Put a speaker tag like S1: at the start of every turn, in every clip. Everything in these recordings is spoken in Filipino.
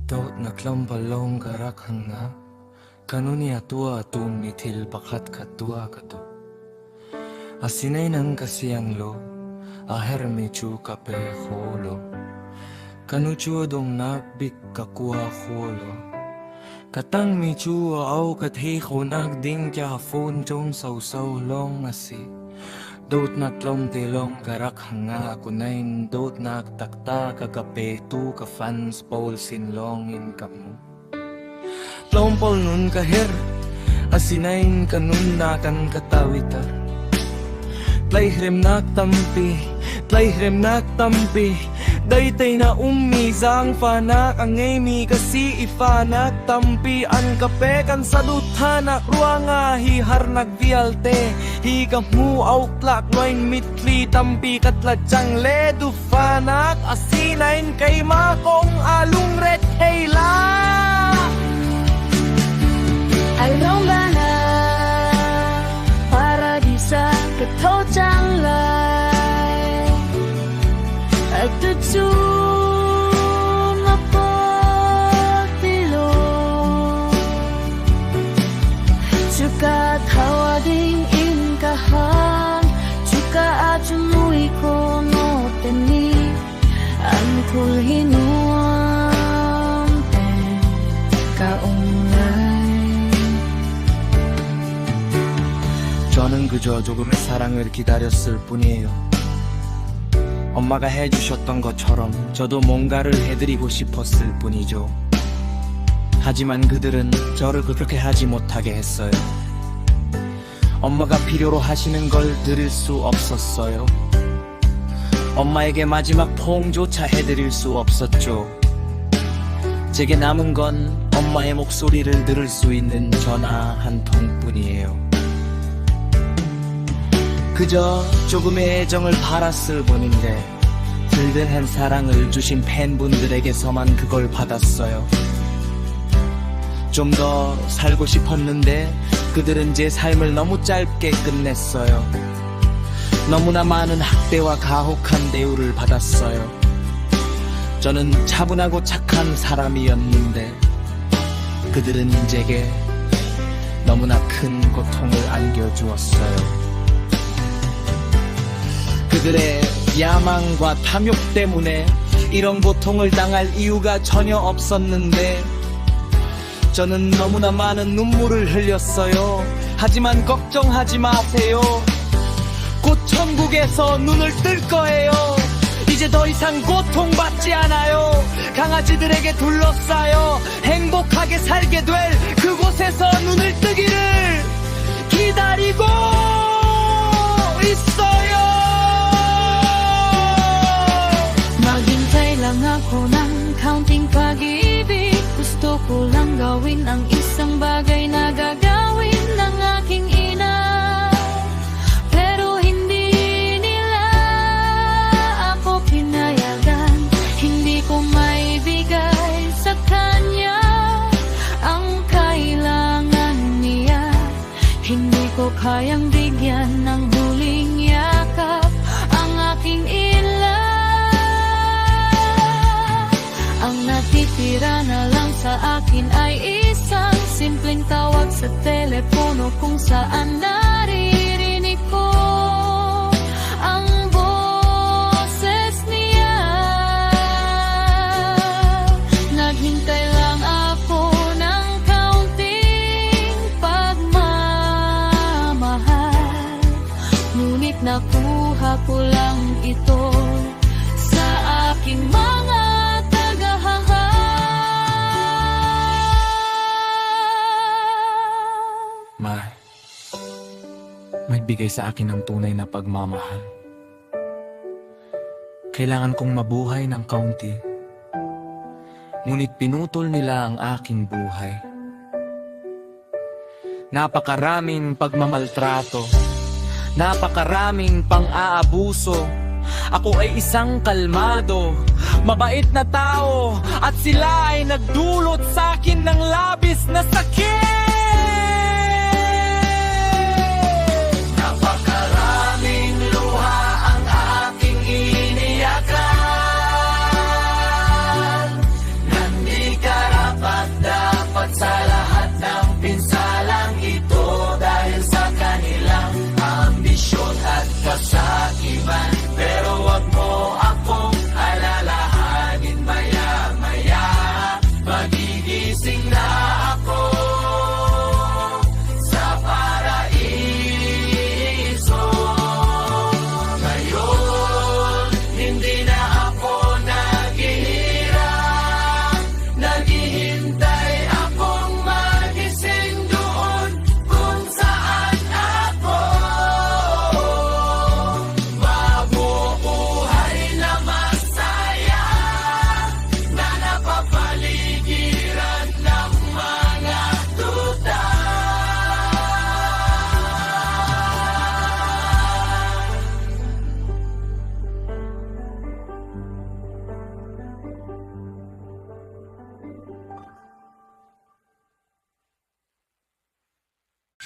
S1: Daut naklambalong garak hanga kanuni atua atum mitil pakat katua kato asinay nang kasiyang lo aher mechu kape holo kanuchu dong nabik kakua holo katang mechu au kathei khonag ding kya phone chom sau sau long asi Daut naklom tilong garak hanga kunain daut naktakta kagape tu ka fans pol sinlong in kamu Lompol nun kahir asinain kanun nakan katawitar Tlayhrem naktampi Daytay na umizang fanak ang emi kasi ifanak tampi an kape kan saduthana ruanga hihar nagvialte higamu auklak noin mitli tampi katlatsang ledu fanak asinain kay makong alung red hela
S2: Along bana para di sa katochang lai at tutsu na pagtilo sukat hawa ding inkahan suka ajumui ko no teni ang kulhinuan kaunglay
S1: 저는 그저 조금의 사랑을 기다렸을 뿐이에요. 엄마가 해주셨던 것처럼 저도 뭔가를 해드리고 싶었을 뿐이죠. 하지만 그들은 저를 그렇게 하지 못하게 했어요. 엄마가 필요로 하시는 걸 드릴 수 없었어요. 엄마에게 마지막 포옹조차 해드릴 수 없었죠. 제게 남은 건 엄마의 목소리를 들을 수 있는 전화 한 통뿐이에요. 그저 조금의 애정을 팔았을 뿐인데 든든한 사랑을 주신 팬분들에게서만 그걸 받았어요. 좀 더 살고 싶었는데 그들은 제 삶을 너무 짧게 끝냈어요. 너무나 많은 학대와 가혹한 대우를 받았어요. 저는 차분하고 착한 사람이었는데 그들은 제게 너무나 큰 고통을 안겨주었어요. 그들의 야망과 탐욕 때문에 이런 고통을 당할 이유가 전혀 없었는데 저는 너무나 많은 눈물을 흘렸어요. 하지만 걱정하지 마세요. 곧 천국에서 눈을 뜰 거예요. 이제 더 이상 고통받지 않아요. 강아지들에게 둘러싸여 행복하게 살게 될 그곳에서 눈을 뜨기를 기다리고 있어요.
S2: Maghintay lang ako ng counting pag-ibig Gusto ko lang gawin ang isang bagay na gagawin ng aking ina Pero hindi nila ako pinayagan Hindi ko maibigay sa kanya ang kailangan niya Hindi ko kayang bigyan ng huling yakap ang aking ina Ang natitira na lang sa akin ay isang simpleng tawag sa telepono kung saan naririnig ko ang boses niya. Naghintay lang ako ng kaunting pagmamahal, ngunit nakuha ko lang ito sa aking mga
S1: May bigay sa akin ng tunay na pagmamahal. Kailangan kong mabuhay ng kaunti, ngunit pinutol nila ang aking buhay. Napakaraming pagmamaltrato, napakaraming pang-aabuso. Ako ay isang kalmado, mabait na tao, at sila ay nagdulot sa akin ng labis na sakit.
S3: Nandika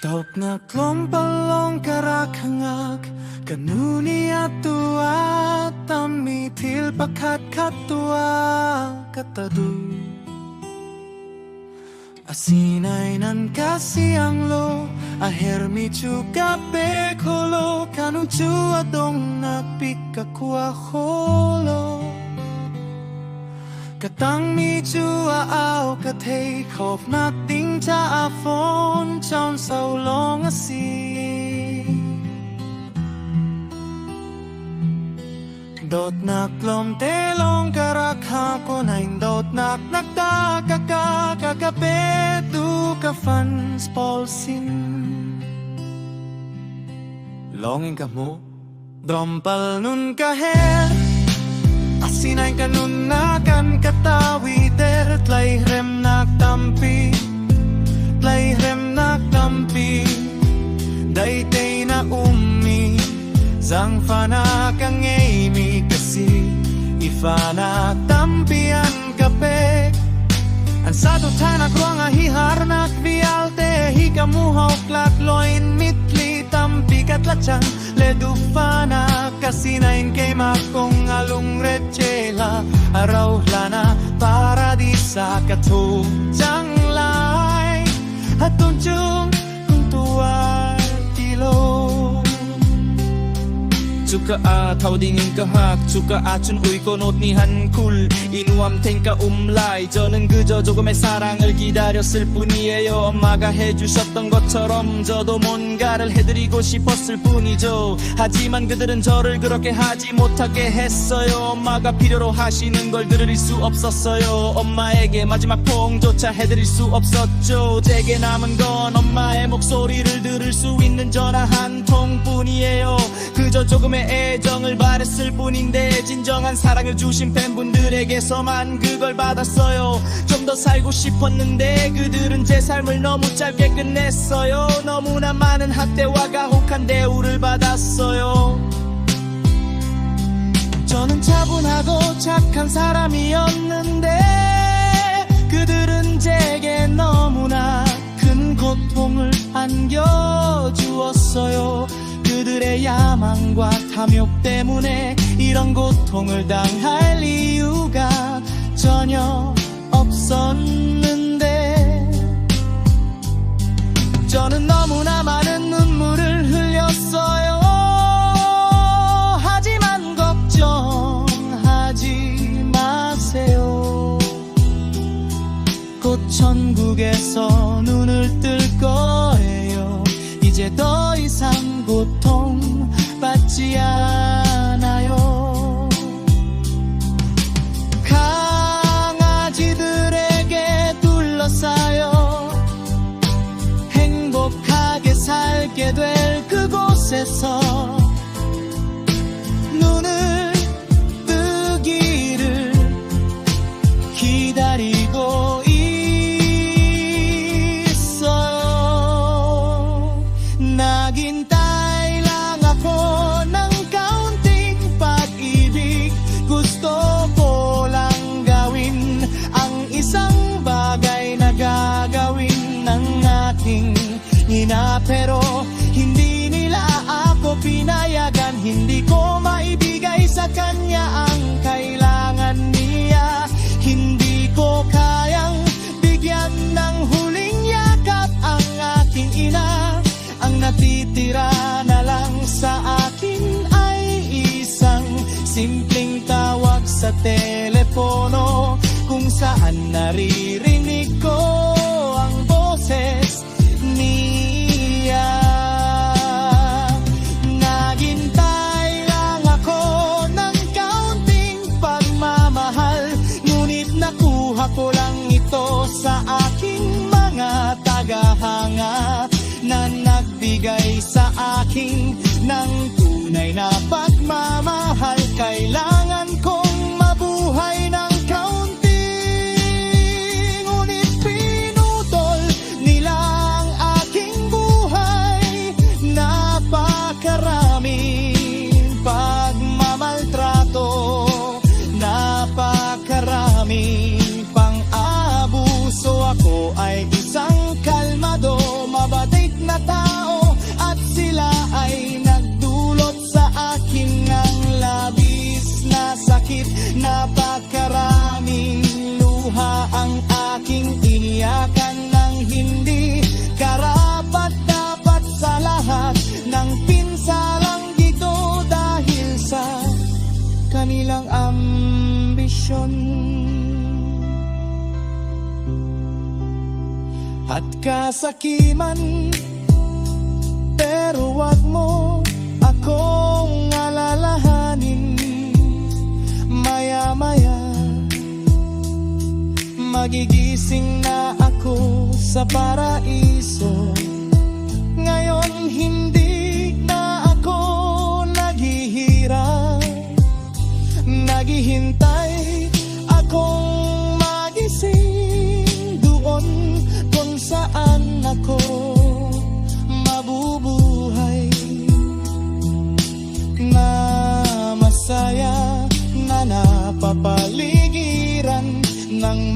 S1: Taup na klompalong karakangak Kanuni atua Tamitil pakat katua Katadu Asinay nan kasiyang lo Aher mi chuka pekolo Kanuchu adong napikakua holo Katang mi chua ao katay Khop nating cha afon Chon sao long asi Dot nak lom telong karakha ko nain Dot nak nakta kakape tu kafan spolsin Longing ka mo Drompal nun kaher Asinay kanun na kan katawiter Tlay rem naktampi Tlay rem naktampi Daytay na umi Zang fana kang amy kasi Ifana tampian kape An sa tutana kruang ahihar nak vialte Hikamuhaw klat loin mitli Tampi katlachan ledufana Kasinain kay makong alung rechela Araw lana paradisa katong janglay Hatong chung kung tuwar tilo Chuka a thao dingin kahak Chuka a chun uy konot ni hankul Inuam 탱까 umlay 저는 그저 조금의 사랑을 기다렸을 뿐이에요 엄마가 해주셨던 것처럼 저도 뭔가를 해드리고 싶었을 뿐이죠 하지만 그들은 저를 그렇게 하지 못하게 했어요 엄마가 필요로 하시는 걸 들을 수 없었어요 엄마에게 마지막 포옹조차 해드릴 수 없었죠 제게 남은 건 엄마의 목소리를 들을 수 있는 전화 한 통뿐이에요 그저 조금의 애정을 바랬을 뿐인데 진정한 사랑을 주신 팬분들에게서만 그걸 받았어요 좀 더 살고 싶었는데 그들은 제 삶을 너무 짧게 끝냈어요 너무나 많은 학대와 가혹한 대우를 받았어요 저는 차분하고 착한 사람이었는데 그들은 제게 너무나 큰 고통을 안겨주었어요 그들의 야망과 탐욕 때문에 이런 고통을 당할 이유가 전혀 없었는데 저는 너무나 많은 눈물을 흘렸어요 하지만 걱정하지 마세요 곧 천국에서 눈을 뜰 거예요 이제 더 이상 고통받지 않아요 강아지들에게 둘러싸여 행복하게 살게 될 그곳에서 눈을 뜨기를 기다리고 있어요 naging ina pero hindi nila ako pinayagan hindi ko maibigay sa kanya ang kailangan niya hindi ko kayang bigyan ng huling yakap ang aking ina ang natitira na lang sa akin ay isang simpleng tawag sa telepono kung saan naririnig ko ang boses niya naghintay lang ako ng kaunting pagmamahal ngunit nakuha ko lang ito sa aking mga tagahanga na nagbigay sa akin ng tunay na pagmamahal kailangan kong mabuhay ng kaunti ngunit pinutol nila ang aking buhay napakaraming pagmamaltrato napakaraming pang-abuso ako ay isang kalmado mabatik na tao
S3: ang aking iniyakan ng hindi karapat-dapat sa lahat ng pinsalang dito dahil sa kanilang ambisyon at kasakiman. Pero wag mo akong alalahanin, maya-maya magigising na ako sa paraiso. Ngayon hindi na ako naghihirap, naghihintay akong magising doon kung saan ako mabubuhay na masaya, na napapaligiran ng